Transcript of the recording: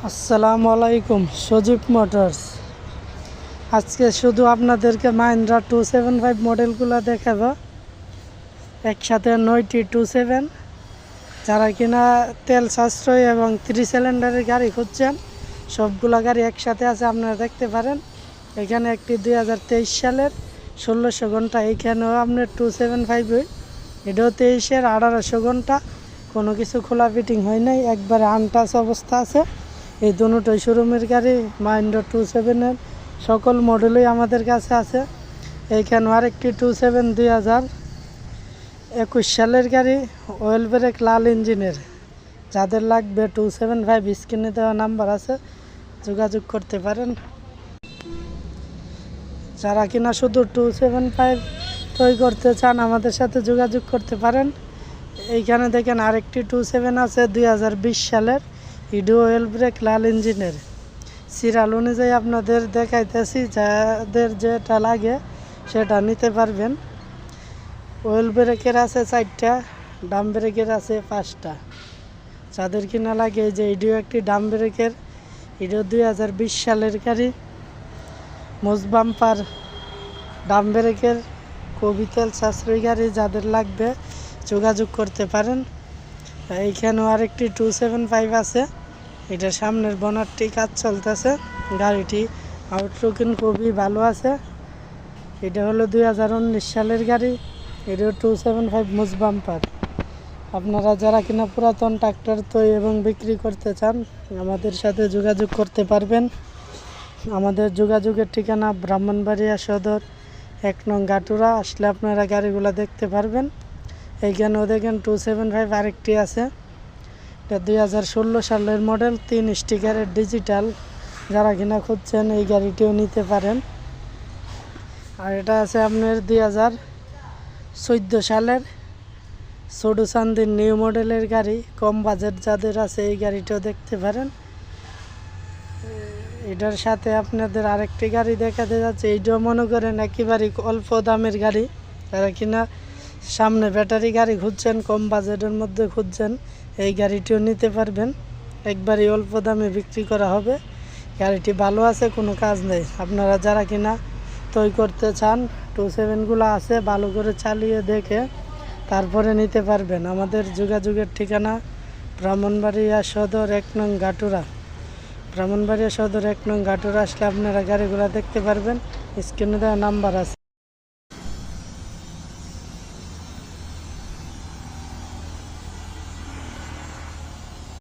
আসসালামু আলাইকুম। সজীব মোটরস আজকে শুধু আপনাদেরকে মাহিন্দ্রা 275 মডেলগুলো দেখাবো। একসাথে 9টি 27, যারা কিনা তেল সাশ্রয় এবং 3 সিলিন্ডারের গাড়ি খুঁজছেন, সবগুলো গাড়ি একসাথে আছে, আপনারা দেখতে পারেন। এখানে একটি 2023 সালের 1600 ঘন্টা, এইখানেও আপনার 275, এটাও 23-এর 1800 ঘন্টা, কোনো কিছু খোলা ফিটিং হয় নাই, একবারে আনটাচ অবস্থা আছে। এই দুটোই শোরুমের গাড়ি। মাহিন্দ্রা 27-এর সকল মডেলই আমাদের কাছে আছে। এইখানেও আরেকটি 27 2021 সালের গাড়ি, অয়েল ব্রেক, লাল ইঞ্জিনের। যাদের লাগবে 275, স্ক্রিনে দেওয়া নাম্বার আছে, যোগাযোগ করতে পারেন। যারা কিনা শুধু 275 তৈরি করতে চান, আমাদের সাথে যোগাযোগ করতে পারেন। এইখানে দেখেন আরেকটি 27 আছে 2020 সালের, ইডো, অয়েল ব্রেক, লাল ইঞ্জিনের। সিরিয়াল অনুযায়ী আপনাদের দেখাইতেছি, যাদের যেটা লাগে সেটা নিতে পারবেন। অয়েল ব্রেকের আছে 4টা, ডাম ব্রেকের আছে 5টা। যাদের কিনা লাগে, যে ইডিও একটি ডাম ব্রেকের, ইডিও 2020 সালের গাড়ি, মোজ বাম্পার, ডাম ব্রেকের, খুবই তেল সাশ্রয়ী গাড়ি। যাদের লাগবে যোগাযোগ করতে পারেন। এইখানেও আরেকটি 275 আছে, এটা সামনের বনারটি কাজ চলতেছে। গাড়িটি আউটলুকিং খুবই ভালো আছে। এটা হলো 2019 সালের গাড়ি, এটাও 275 মোজ বাম্পার। আপনারা যারা কিনা পুরাতন ট্রাক্টর তৈরি এবং বিক্রি করতে চান, আমাদের সাথে যোগাযোগ করতে পারবেন। আমাদের যোগাযোগের ঠিকানা ব্রাহ্মণবাড়িয়া সদর 1 নং গাটুরা। আসলে আপনারা গাড়িগুলো দেখতে পারবেন। এইখানেও দেখেন 275 আরেকটি আছে, এটা 2016 সালের মডেল, 3 স্টিকারের ডিজিটাল। যারা কিনা খুঁজছেন এই গাড়িটিও নিতে পারেন। আর এটা আছে আপনার 2014 সালের ছোটো চান্দির নিউ মডেলের গাড়ি। কম বাজেট যাদের আছে, এই গাড়িটাও দেখতে পারেন। এটার সাথে আপনাদের আরেকটি গাড়ি দেখাতে যাচ্ছে, এইটাও মনে করেন একেবারে অল্প দামের গাড়ি। যারা কিনা সামনে ব্যাটারি গাড়ি খুঁজছেন, কম বাজেটের মধ্যে খুঁজছেন, এই গাড়িটিও নিতে পারবেন। একবারই অল্প দামে বিক্রি করা হবে। গাড়িটি ভালো আছে, কোনো কাজ নেই। আপনারা যারা কিনা তৈরি করতে চান, 27গুলো আছে, ভালো করে চালিয়ে দেখে তারপরে নিতে পারবেন। আমাদের যোগাযোগের ঠিকানা ব্রাহ্মণবাড়িয়া সদর 1 নং গাটুরা। ব্রাহ্মণবাড়িয়া সদর 1 নং গাটুরা আসলে আপনারা গাড়িগুলো দেখতে পারবেন। স্ক্রিনে দেওয়া নাম্বার আছে।